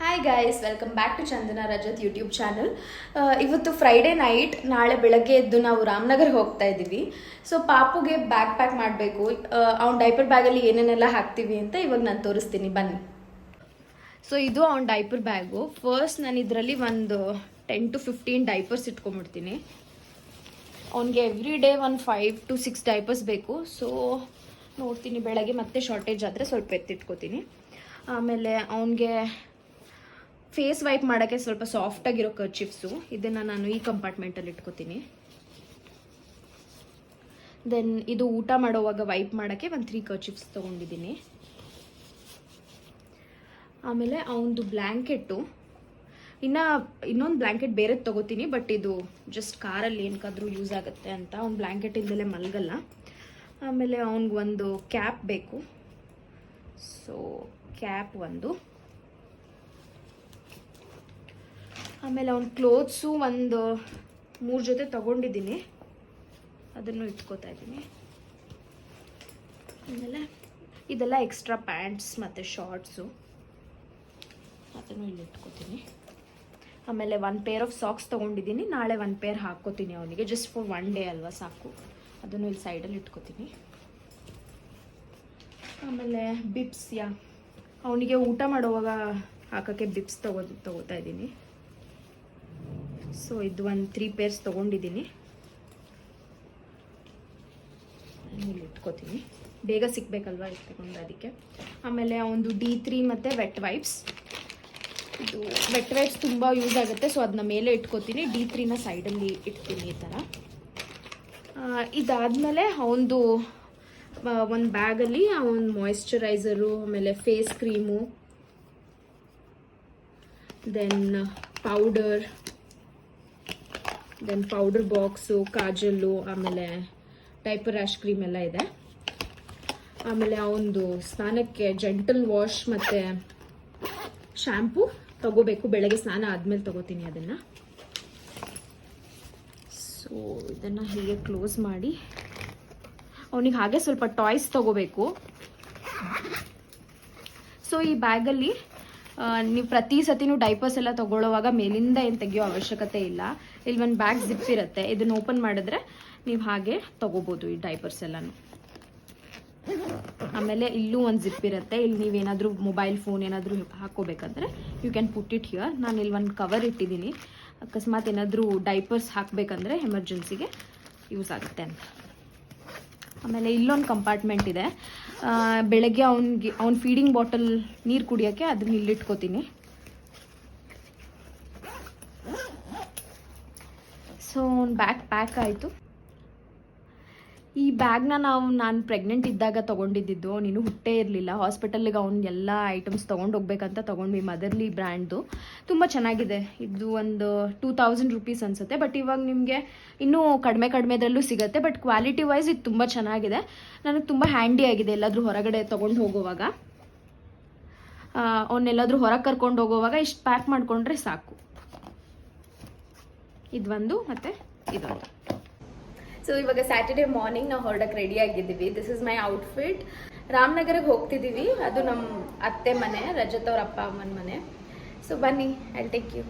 Hi guys, welcome back to Chandana Rajat YouTube channel. ಇವತ್ತು Friday night, ನಾಳೆ ಬೆಳಗ್ಗೆ ಎದ್ದು ನಾವು ರಾಮನಗರ್ ಹೋಗ್ತಾ ಇದ್ದೀವಿ. ಸೊ ಪಾಪುಗೆ ಬ್ಯಾಗ್ ಪ್ಯಾಕ್ ಮಾಡಬೇಕು. ಅವ್ನ ಡೈಪರ್ ಬ್ಯಾಗಲ್ಲಿ ಏನೇನೆಲ್ಲ ಹಾಕ್ತೀವಿ ಅಂತ ಇವಾಗ ನಾನು ತೋರಿಸ್ತೀನಿ, ಬನ್ನಿ. ಸೊ ಇದು ಅವ್ನ ಡೈಪರ್ ಬ್ಯಾಗು. ಫಸ್ಟ್ ನಾನು ಇದರಲ್ಲಿ ಒಂದು 10 to 15 ಡೈಪರ್ಸ್ ಇಟ್ಕೊಂಡ್ಬಿಡ್ತೀನಿ. ಅವನಿಗೆ ಎವ್ರಿ ಡೇ ಒಂದು 5 to 6 ಡೈಪರ್ಸ್ ಬೇಕು. ಸೊ ನೋಡ್ತೀನಿ, ಬೆಳಗ್ಗೆ ಮತ್ತೆ ಶಾರ್ಟೇಜ್ ಆದರೆ ಸ್ವಲ್ಪ ಎತ್ತಿಟ್ಕೋತೀನಿ. ಆಮೇಲೆ ಅವನಿಗೆ ಫೇಸ್ ವೈಪ್ ಮಾಡೋಕ್ಕೆ ಸ್ವಲ್ಪ ಸಾಫ್ಟಾಗಿರೋ ಕರ್ಚಿಪ್ಸು, ಇದನ್ನು ನಾನು ಈ ಕಂಪಾರ್ಟ್ಮೆಂಟಲ್ಲಿ ಇಟ್ಕೋತೀನಿ. ದೆನ್ ಇದು ಊಟ ಮಾಡೋವಾಗ ವೈಪ್ ಮಾಡೋಕ್ಕೆ ಒಂದು 3 ಕರ್ಚಿಪ್ಸ್ ತೊಗೊಂಡಿದ್ದೀನಿ. ಆಮೇಲೆ ಅವನದು ಬ್ಲ್ಯಾಂಕೆಟ್ಟು, ಇನ್ನೊಂದು ಬ್ಲ್ಯಾಂಕೆಟ್ ಬೇರೆ ತೊಗೋತೀನಿ, ಬಟ್ ಇದು ಜಸ್ಟ್ ಕಾರಲ್ಲಿ ಏನಕ್ಕಾದ್ರೂ ಯೂಸ್ ಆಗುತ್ತೆ ಅಂತ. ಅವ್ನು ಬ್ಲ್ಯಾಂಕೆಟ್ ಇಲ್ದಲೇ ಮಲಗಲ್ಲ. ಆಮೇಲೆ ಅವನಿಗೊಂದು ಕ್ಯಾಪ್ ಬೇಕು. ಸೊ ಕ್ಯಾಪ್ ಒಂದು. ಆಮೇಲೆ ಅವ್ನ ಕ್ಲೋತ್ಸು ಒಂದು 3 ಜೊತೆ ತೊಗೊಂಡಿದ್ದೀನಿ, ಅದನ್ನು ಇಟ್ಕೋತಾ ಇದ್ದೀನಿ. ಆಮೇಲೆ ಇದೆಲ್ಲ ಎಕ್ಸ್ಟ್ರಾ ಪ್ಯಾಂಟ್ಸ್ ಮತ್ತು ಶಾರ್ಟ್ಸು, ಅದನ್ನು ಇಲ್ಲಿ ಇಟ್ಕೋತೀನಿ. ಆಮೇಲೆ 1 ಪೇರ್ ಆಫ್ ಸಾಕ್ಸ್ ತೊಗೊಂಡಿದ್ದೀನಿ, ನಾಳೆ 1 ಪೇರ್ ಹಾಕ್ಕೋತೀನಿ ಅವನಿಗೆ, ಜಸ್ಟ್ ಫಾರ್ 1 ಡೇ ಅಲ್ವಾ, ಸಾಕು. ಅದನ್ನು ಇಲ್ಲಿ ಸೈಡಲ್ಲಿ ಇಟ್ಕೋತೀನಿ. ಆಮೇಲೆ ಬಿಬ್ಸ್, ಅವನಿಗೆ ಊಟ ಮಾಡುವಾಗ ಹಾಕೋಕ್ಕೆ ಬಿಬ್ಸ್ ತೊಗೋತಾ ಇದ್ದೀನಿ. ಸೊ ಇದು ಒಂದು 3 ಪೇರ್ಸ್ ತೊಗೊಂಡಿದ್ದೀನಿ, ಇಲ್ಲಿ ಇಟ್ಕೋತೀನಿ. ಬೇಗ ಸಿಕ್ಬೇಕಲ್ವ ಇಟ್ಕೊಂಡು, ಅದಕ್ಕೆ. ಆಮೇಲೆ ಒಂದು D3 ಮತ್ತು ವೆಟ್ ವೈಪ್ಸ್. ಇದು ವೆಟ್ ವೈಪ್ಸ್ ತುಂಬ ಯೂಸ್ ಆಗುತ್ತೆ, ಸೊ ಅದನ್ನ ಮೇಲೆ ಇಟ್ಕೋತೀನಿ. D3ನ ಸೈಡಲ್ಲಿ ಇಡ್ತೀನಿ ಈ ಥರ. ಇದಾದಮೇಲೆ ಅವನದು ಒಂದು ಬ್ಯಾಗಲ್ಲಿ ಅವನ ಮಾಯಿಶ್ಚರೈಸರು, ಆಮೇಲೆ face cream, then powder box, kajal, ಆಮೇಲೆ ಡೈಪರ್ ರ್ಯಾಶ್ ಕ್ರೀಮ್ ಎಲ್ಲ ಇದೆ. ಆಮೇಲೆ ಅವನದು ಸ್ನಾನಕ್ಕೆ ಜೆಂಟಲ್ ವಾಶ್ ಮತ್ತು ಶ್ಯಾಂಪು ತಗೋಬೇಕು, ಬೆಳಗ್ಗೆ ಸ್ನಾನ ಆದಮೇಲೆ ತಗೋತೀನಿ ಅದನ್ನು. ಸೊ ಇದನ್ನು ಹೀಗೆ ಕ್ಲೋಸ್ ಮಾಡಿ, ಅವನಿಗೆ ಹಾಗೆ ಸ್ವಲ್ಪ ಟಾಯ್ಸ್ ತಗೋಬೇಕು. ಸೊ ಈ ಬ್ಯಾಗಲ್ಲಿ ನೀವು ಪ್ರತಿ ಸತಿನೂ ಡೈಪರ್ಸ್ ಎಲ್ಲ ತೊಗೊಳ್ಳೋವಾಗ ಮೇಲಿಂದ ಏನು ತೆಗಿಯೋ ಅವಶ್ಯಕತೆ ಇಲ್ಲ. ಇಲ್ಲಿ ಒಂದು ಬ್ಯಾಗ್ ಜಿಪ್ ಇರುತ್ತೆ, ಇದನ್ನು ಓಪನ್ ಮಾಡಿದ್ರೆ ನೀವು ಹಾಗೆ ತೊಗೋಬೋದು ಈ ಡೈಪರ್ಸ್ ಎಲ್ಲನೂ. ಆಮೇಲೆ ಇಲ್ಲೂ ಒಂದು ಜಿಪ್ ಇರುತ್ತೆ, ಇಲ್ಲಿ ನೀವೇನಾದರೂ ಮೊಬೈಲ್ ಫೋನ್ ಏನಾದರೂ ಹಾಕೋಬೇಕಂದ್ರೆ you can put it here. ನಾನು ಇಲ್ಲಿ ಒಂದು ಕವರ್ ಇಟ್ಟಿದ್ದೀನಿ, ಅಕಸ್ಮಾತ್ ಏನಾದರೂ ಡೈಪರ್ಸ್ ಹಾಕಬೇಕಂದ್ರೆ ಎಮರ್ಜೆನ್ಸಿಗೆ ಯೂಸ್ ಆಗುತ್ತೆ ಅಂತ. ಆಮೇಲೆ ಇಲ್ಲೊಂದು ಕಂಪಾರ್ಟ್ಮೆಂಟ್ ಇದೆ, ಬೆಳಗ್ಗೆ ಅವ್ನ ಫೀಡಿಂಗ್ ಬಾಟಲ್ ನೀರು ಕುಡಿಯೋಕ್ಕೆ ಅದನ್ನ ಇಲ್ಲಿಟ್ಕೋತೀನಿ. ಸೊ ಅವ್ನ ಬ್ಯಾಗ್ ಪ್ಯಾಕ್ ಆಯಿತು. ಈ ಬ್ಯಾಗ್ನ ನಾನು ಪ್ರೆಗ್ನೆಂಟ್ ಇದ್ದಾಗ ತೊಗೊಂಡಿದ್ದು, ನೀನು ಹುಟ್ಟೇ ಇರಲಿಲ್ಲ. ಹಾಸ್ಪಿಟಲ್ಗೆ ಅವ್ನು ಎಲ್ಲ ಐಟಮ್ಸ್ ತೊಗೊಂಡು ಹೋಗ್ಬೇಕಂತ ತೊಗೊಂಡ್ವಿ, ಮದರ್ಲಿ ಬ್ರ್ಯಾಂಡ್ದು. ತುಂಬ ಚೆನ್ನಾಗಿದೆ. ಇದು ಒಂದು 2000 ರುಪೀಸ್ ಅನಿಸುತ್ತೆ, ಬಟ್ ಇವಾಗ ನಿಮಗೆ ಇನ್ನೂ ಕಡಿಮೆದಲ್ಲೂ ಸಿಗುತ್ತೆ. ಬಟ್ ಕ್ವಾಲಿಟಿ ವೈಸ್ ಇದು ತುಂಬ ಚೆನ್ನಾಗಿದೆ, ನನಗೆ ತುಂಬ ಹ್ಯಾಂಡಿ ಆಗಿದೆ. ಎಲ್ಲಾದರೂ ಹೊರಗಡೆ ತೊಗೊಂಡು ಹೋಗುವಾಗ, ಅವನ್ನೆಲ್ಲಾದರೂ ಹೊರಗೆ ಕರ್ಕೊಂಡು ಹೋಗುವಾಗ ಇಷ್ಟು ಪ್ಯಾಕ್ ಮಾಡಿಕೊಂಡ್ರೆ ಸಾಕು. ಇದೊಂದು ಮತ್ತು ಇದೊಂದು. ಸೊ ಇವಾಗ ಸ್ಯಾಟರ್ಡೇ ಮಾರ್ನಿಂಗ್ ನಾವು ಹೊರಡಕ್ಕೆ ರೆಡಿ ಆಗಿದ್ದೀವಿ. This is my outfit. ರಾಮನಗರಕ್ಕೆ ಹೋಗ್ತಿದ್ದೀವಿ, ಅದು ನಮ್ಮ ಅತ್ತೆ ಮನೆ, ರಜತ್ ಅವ್ರ ಅಪ್ಪ ಅಮ್ಮನ ಮನೆ. ಸೊ ಬನ್ನಿ, ಐ ಟೇಕ್ ಯು.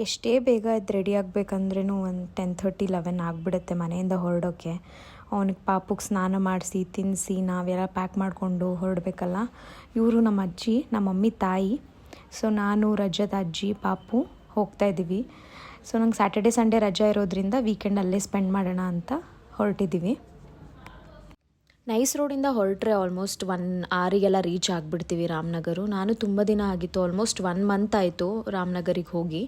ಎಷ್ಟೇ ಬೇಗ ಇದು ರೆಡಿ ಆಗಬೇಕಂದ್ರೂ ಒಂದು 10:30, 11 ಆಗಿಬಿಡುತ್ತೆ ಮನೆಯಿಂದ ಹೊರಡೋಕ್ಕೆ. ಅವನಿಗೆ ಪಾಪುಗೆ ಸ್ನಾನ ಮಾಡಿಸಿ ತಿನ್ನಿಸಿ ನಾವೆಲ್ಲ ಪ್ಯಾಕ್ ಮಾಡಿಕೊಂಡು ಹೊರಡಬೇಕಲ್ಲ. ಇವರು ನಮ್ಮ ಅಜ್ಜಿ, ನಮ್ಮ ಮಮ್ಮಿ ತಾಯಿ. ಸೊ ನಾನು, ರಜತ್, ಅಜ್ಜಿ, ಪಾಪು ಹೋಗ್ತಾಯಿದ್ದೀವಿ. ಸೊ ನಂಗೆ ಸ್ಯಾಟರ್ಡೆ ಸಂಡೇ ರಜಾ ಇರೋದ್ರಿಂದ ವೀಕೆಂಡ್ ಅಲ್ಲೇ ಸ್ಪೆಂಡ್ ಮಾಡೋಣ ಅಂತ ಹೊರಟಿದ್ದೀವಿ. ನೈಸ್ ರೋಡಿಂದ ಹೊರಟ್ರೆ ಆಲ್ಮೋಸ್ಟ್ 1 hourಗೆಲ್ಲ ರೀಚ್ ಆಗಿಬಿಡ್ತೀವಿ ರಾಮನಗರು. ನಾನು ತುಂಬ ದಿನ ಆಗಿತ್ತು, ಆಲ್ಮೋಸ್ಟ್ 1 month ಆಯಿತು ರಾಮನಗರಿಗೆ ಹೋಗಿ.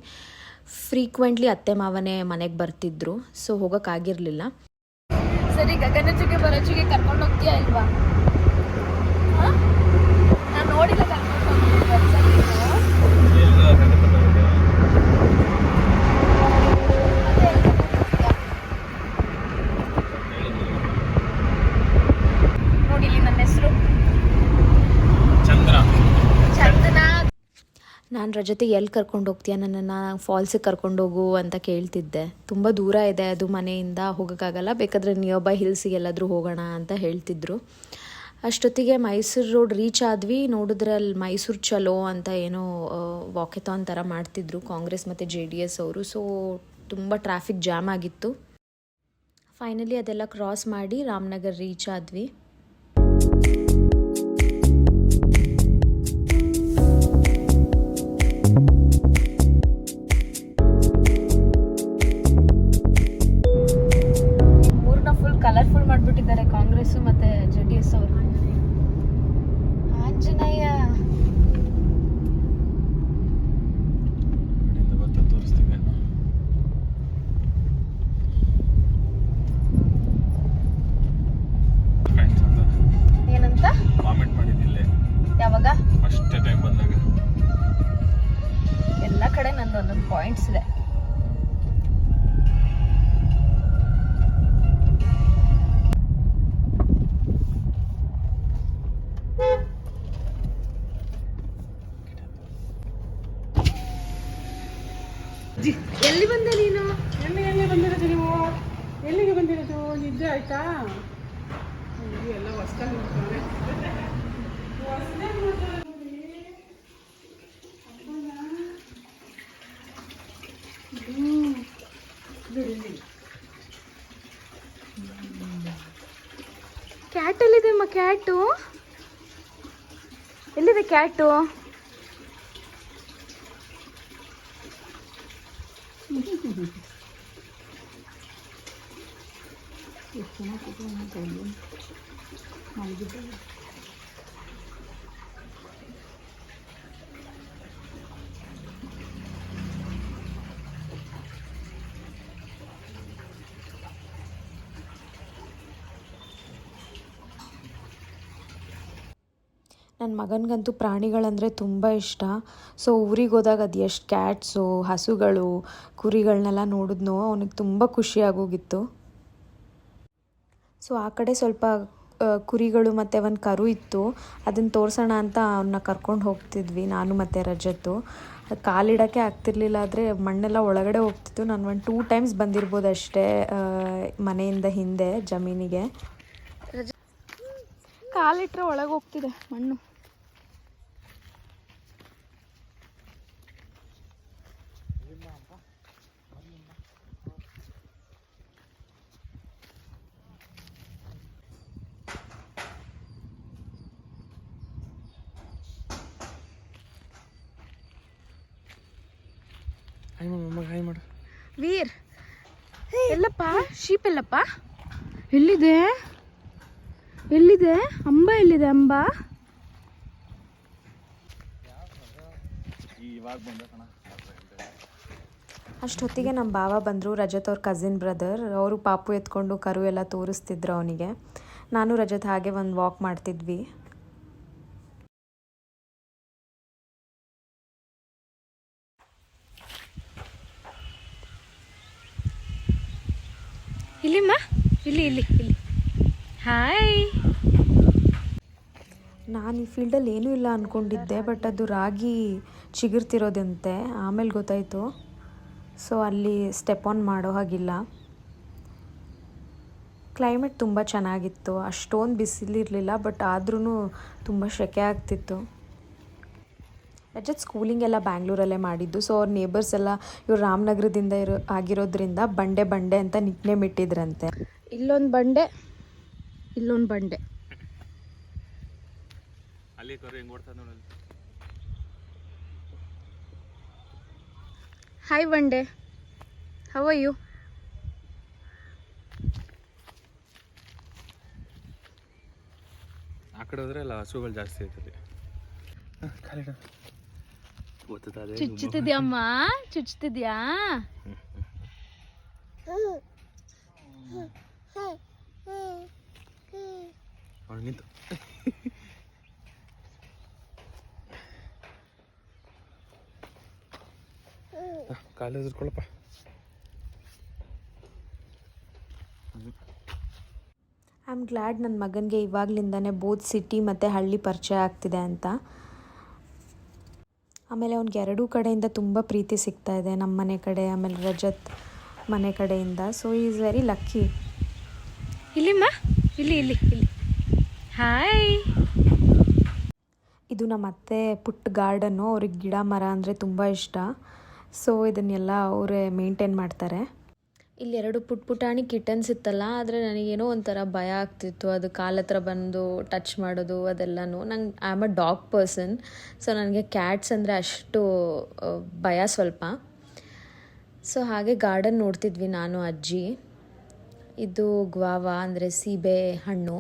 ಫ್ರೀಕ್ವೆಂಟ್ಲಿ ಅತ್ತೆ ಮಾವನೇ ಮನೆಗೆ ಬರ್ತಿದ್ರು, ಸೊ ಹೋಗೋಕ್ಕಾಗಿರಲಿಲ್ಲ. ಸರಿ, ಗಗನಚುಕ್ಕೆ ಬರೋಚಿಗೆ ಕರ್ಕೊಂಡು ಹೋಗ್ತೀಯಾ ಇಲ್ವಾ? ನಾನು ನೋಡಿಲ್ಲ ಕರ್ಕೊಂಡು ಹೋಗ್ತೀನಿ. ನಾನು ರಜತೆಗೆ ಎಲ್ಲಿ ಕರ್ಕೊಂಡು ಹೋಗ್ತೀಯ, ನನ್ನನ್ನು ಫಾಲ್ಸಿಗೆ ಕರ್ಕೊಂಡೋಗು ಅಂತ ಕೇಳ್ತಿದ್ದೆ. ತುಂಬ ದೂರ ಇದೆ ಅದು ಮನೆಯಿಂದ, ಹೋಗೋಕ್ಕಾಗಲ್ಲ, ಬೇಕಾದರೆ ನಿಯರ್ ಬೈ ಹಿಲ್ಸಿಗೆ ಎಲ್ಲಾದರೂ ಹೋಗೋಣ ಅಂತ ಹೇಳ್ತಿದ್ರು. ಅಷ್ಟೊತ್ತಿಗೆ ಮೈಸೂರು ರೋಡ್ ರೀಚ್ ಆದ್ವಿ. ನೋಡಿದ್ರೆ ಅಲ್ಲಿ ಮೈಸೂರು ಚಲೋ ಅಂತ ಏನೋ ವಾಕೆಥಾನ್ ಥರ ಮಾಡ್ತಿದ್ರು ಕಾಂಗ್ರೆಸ್ ಮತ್ತು JDS ಅವರು. ಸೊ ತುಂಬ ಟ್ರಾಫಿಕ್ ಜಾಮ್ ಆಗಿತ್ತು. ಫೈನಲಿ ಅದೆಲ್ಲ ಕ್ರಾಸ್ ಮಾಡಿ ರಾಮನಗರ್ ರೀಚ್ ಆದ್ವಿ. ಊರನ್ನ ಫುಲ್ ಕಲರ್ಫುಲ್ ಮಾಡಿಬಿಟ್ಟಿದ್ದಾರೆ ಕಾಂಗ್ರೆಸ್ ಮತ್ತು JDS ಅವರು. ಆಂಜನೇಯ ಏನಂತ ಕಾಮೆಂಟ್ ಮಾಡಿದ್ದಿಲ್ಲ ಯಾವಾಗ ಫಸ್ಟ್ ಟೈಮ್ ಬಂದಾಗ. ಎಲ್ಲ ಕಡೆ ನಂದು ಒಂದೊಂದು ಪಾಯಿಂಟ್ಸ್ ಇದೆ. ಎಲ್ಲಿ ಬಂದೆ ನೀನು? ಎಲ್ಲಿ ಬಂದಿರೋದು ನೀವು? ಎಲ್ಲಿಗೆ ಬಂದಿರೋದು? ನಿದ್ದೆ ಆಯ್ತಾ? ಎಲ್ಲ ಹೊಸ್ದಾಗಿ ಕ್ಯಾಟ್ ಎಲ್ಲಿದೆ ಅಮ್ಮ? ಕ್ಯಾಟು ಎಲ್ಲಿದೆ? ಕ್ಯಾಟು ನನ್ನ ಮಗನಿಗಂತೂ ಪ್ರಾಣಿಗಳಂದರೆ ತುಂಬ ಇಷ್ಟ. ಸೊ ಊರಿಗೆ ಹೋದಾಗ ಅದು ಎಷ್ಟು ಕ್ಯಾಟ್ಸು, ಹಸುಗಳು, ಕುರಿಗಳನ್ನೆಲ್ಲ ನೋಡಿದ್ನೋ ಅವನಿಗೆ ತುಂಬ ಖುಷಿಯಾಗೋಗಿತ್ತು. ಸೊ ಆ ಕಡೆ ಸ್ವಲ್ಪ ಕುರಿಗಳು ಮತ್ತು ಒಂದು ಕರು ಇತ್ತು. ಅದನ್ನು ತೋರಿಸೋಣ ಅಂತ ಅವನ್ನ ಕರ್ಕೊಂಡು ಹೋಗ್ತಿದ್ವಿ ನಾನು ಮತ್ತು ರಜತ್ತು. ಕಾಲಿಡೋಕ್ಕೆ ಆಗ್ತಿರ್ಲಿಲ್ಲ, ಆದರೆ ಮಣ್ಣೆಲ್ಲ ಒಳಗಡೆ ಹೋಗ್ತಿತ್ತು. ನಾನು 2 ಟೈಮ್ಸ್ ಬಂದಿರ್ಬೋದು ಅಷ್ಟೇ ಮನೆಯಿಂದ ಹಿಂದೆ ಜಮೀನಿಗೆ. ಕಾಲಿಟ್ರೆ ಒಳಗೆ ಹೋಗ್ತಿದೆ ಮಣ್ಣು. ಹಾಯ್ ಮಾಡು. ವೀರ್ ಎಲ್ಲಪ್ಪ? ಶೀಪ್ ಎಲ್ಲಪ್ಪ? ಎಲ್ಲಿದೆ? ಎಲ್ಲಿದೆ ಅಂಬ? ಎಲ್ಲಿದೆ ಅಂಬ? ಅಷ್ಟೊತ್ತಿಗೆ ನಮ್ಮ ಭಾವ ಬಂದರು, ರಜತ್ ಅವ್ರ ಕಸಿನ್ ಬ್ರದರ್. ಅವರು ಪಾಪು ಎತ್ಕೊಂಡು ಕರು ಎಲ್ಲ ತೋರಿಸ್ತಿದ್ರು ಅವನಿಗೆ. ನಾನು ರಜತ್ ಹಾಗೆ ಒಂದು ವಾಕ್ ಮಾಡ್ತಿದ್ವಿ. ಇಲ್ಲಿಮ್ಮ, ಇಲ್ಲಿ ಇಲ್ಲಿ ಇಲ್ಲಿ. ಹಾಯ್. ನಾನು ಈ ಫೀಲ್ಡಲ್ಲಿ ಏನೂ ಇಲ್ಲ ಅಂದ್ಕೊಂಡಿದ್ದೆ, ಬಟ್ ಅದು ರಾಗಿ ಚಿಗುರ್ತಿರೋದಂತೆ. ಆಮೇಲೆ ಗೊತ್ತಾಯಿತು. ಸೊ ಅಲ್ಲಿ ಸ್ಟೆಪ್ ಆನ್ ಮಾಡೋ ಹಾಗಿಲ್ಲ. ಕ್ಲೈಮೇಟ್ ತುಂಬ ಚೆನ್ನಾಗಿತ್ತು. ಅಷ್ಟೊಂದು ಬಿಸಿಲಿರಲಿಲ್ಲ, ಬಟ್ ಆದ್ರೂ ತುಂಬ ಸೆಕೆ ಆಗ್ತಿತ್ತು. ರಜತ್ ಸ್ಕೂಲಿಂಗ್ ಎಲ್ಲ ಬ್ಯಾಂಗ್ಳೂರಲ್ಲೇ ಮಾಡಿದ್ದು. ಸೊ ಅವ್ರ ನೇಬರ್ಸ್ ಎಲ್ಲ ಇವ್ರು ರಾಮನಗರದಿಂದ ಆಗಿರೋದ್ರಿಂದ ಬಂಡೆ ಬಂಡೆ ಅಂತ ನಿಕ್ನೇಮ್ ಇಟ್ಟಿದ್ರಂತೆ. ಇಲ್ಲೊಂದು ಬಂಡೆ, ಇಲ್ಲೊಂದು ಬಂಡೆ. ಅಲ್ಲಿ ಕರು ಹೆಂಗ್ ಓಡ್ತಾ ನೋಡಲ್ಲ. ಹಾಯ್ ಬಂಡೆ, ಹೌ ಆರ್ ಯು? ಆ ಕಡೆ ಹೋದ್ರೆ ಎಲ್ಲ ಹಸುಗಳು ಜಾಸ್ತಿ ಐತಲ್ಲಿ. ಚುಚ್ಚುತ್ತಿದ್ಯಮ್ಮ? ಚುಚ್ಚುತ್ತಿದ್ಯಾ? ನಿಂತು ಕಾಲು ಎದುರ್ಕೊಳ್ಳಪ್ಪ. ಐ ಆಮ್ ಗ್ಲ್ಯಾಡ್ ನನ್ನ ಮಗನಿಗೆ ಇವಾಗಲಿಂದನೇ ಬೋತ್ ಸಿಟಿ ಮತ್ತು ಹಳ್ಳಿ ಪರಿಚಯ ಆಗ್ತಿದೆ ಅಂತ. ಆಮೇಲೆ ಅವ್ನಿಗೆ ಎರಡೂ ಕಡೆಯಿಂದ ತುಂಬ ಪ್ರೀತಿ ಸಿಗ್ತಾ ಇದೆ, ನಮ್ಮ ಮನೆ ಕಡೆ ಆಮೇಲೆ ರಜತ್ ಮನೆ ಕಡೆಯಿಂದ. So is very lucky. ಇಲ್ಲಿಮ್ಮ, ಇಲ್ಲಿ ಇಲ್ಲಿ ಇಲ್ಲಿ. ಹಾಯ್. ಇದು ನಮ್ಮ ಅತ್ತೆ ಪುಟ್ಟ ಗಾರ್ಡನ್ನು. ಅವ್ರಿಗೆ ಗಿಡ ಮರ ಅಂದರೆ ತುಂಬ ಇಷ್ಟ. ಸೊ ಇದನ್ನೆಲ್ಲ ಅವರೇ ಮೇಂಟೈನ್ ಮಾಡ್ತಾರೆ. ಇಲ್ಲಿ 2 ಪುಟಾಣಿ ಕಿಟನ್ಸ್ ಇತ್ತಲ್ಲ, ಆದರೆ ನನಗೇನೋ ಒಂಥರ ಭಯ ಆಗ್ತಿತ್ತು. ಅದು ಕಾಲ ಹತ್ರ ಬಂದು ಟಚ್ ಮಾಡೋದು ಅದೆಲ್ಲನೂ. ನಂಗೆ I am a dog person, so ನನಗೆ ಕ್ಯಾಟ್ಸ್ ಅಂದರೆ ಅಷ್ಟು ಭಯ ಸ್ವಲ್ಪ. ಸೊ ಹಾಗೆ ಗಾರ್ಡನ್ ನೋಡ್ತಿದ್ವಿ ನಾನು ಅಜ್ಜಿ. ಇದು ಗ್ವಾವಾ ಅಂದರೆ ಸೀಬೆ ಹಣ್ಣು.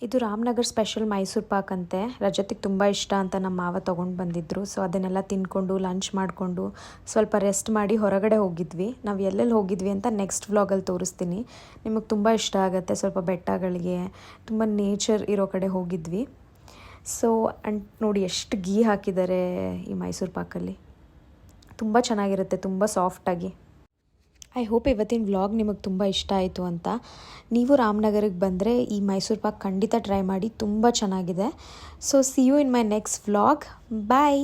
ಇದು ರಾಮನಗರ್ ಸ್ಪೆಷಲ್ ಮೈಸೂರು ಪಾಕ್ ಅಂತೆ. ರಜತಿಗೆ ತುಂಬ ಇಷ್ಟ ಅಂತ ನಮ್ಮ ಮಾವ ತೊಗೊಂಡು ಬಂದಿದ್ದರು. ಸೊ ಅದನ್ನೆಲ್ಲ ತಿಂದ್ಕೊಂಡು ಲಂಚ್ ಮಾಡಿಕೊಂಡು ಸ್ವಲ್ಪ ರೆಸ್ಟ್ ಮಾಡಿ ಹೊರಗಡೆ ಹೋಗಿದ್ವಿ. ನಾವು ಎಲ್ಲೆಲ್ಲಿ ಹೋಗಿದ್ವಿ ಅಂತ ನೆಕ್ಸ್ಟ್ ವ್ಲಾಗಲ್ಲಿ ತೋರಿಸ್ತೀನಿ. ನಿಮಗೆ ತುಂಬ ಇಷ್ಟ ಆಗುತ್ತೆ. ಸ್ವಲ್ಪ ಬೆಟ್ಟಗಳಿಗೆ, ತುಂಬ ನೇಚರ್ ಇರೋ ಕಡೆ ಹೋಗಿದ್ವಿ. ಸೊ ಅಂಡ್ ನೋಡಿ ಎಷ್ಟು ಗೀ ಹಾಕಿದ್ದಾರೆ ಈ ಮೈಸೂರು ಪಾಕಲ್ಲಿ. ತುಂಬ ಚೆನ್ನಾಗಿರುತ್ತೆ, ತುಂಬ ಸಾಫ್ಟಾಗಿ. ಐ ಹೋಪ್ ಇವತ್ತಿನ ವ್ಲಾಗ್ ನಿಮಗೆ ತುಂಬ ಇಷ್ಟ ಆಯಿತು ಅಂತ. ನೀವು ರಾಮನಗರಕ್ಕೆ ಬಂದರೆ ಈ ಮೈಸೂರು ಪಾಕ್ ಖಂಡಿತ ಟ್ರೈ ಮಾಡಿ, ತುಂಬ ಚೆನ್ನಾಗಿದೆ. So see you in my next vlog. Bye.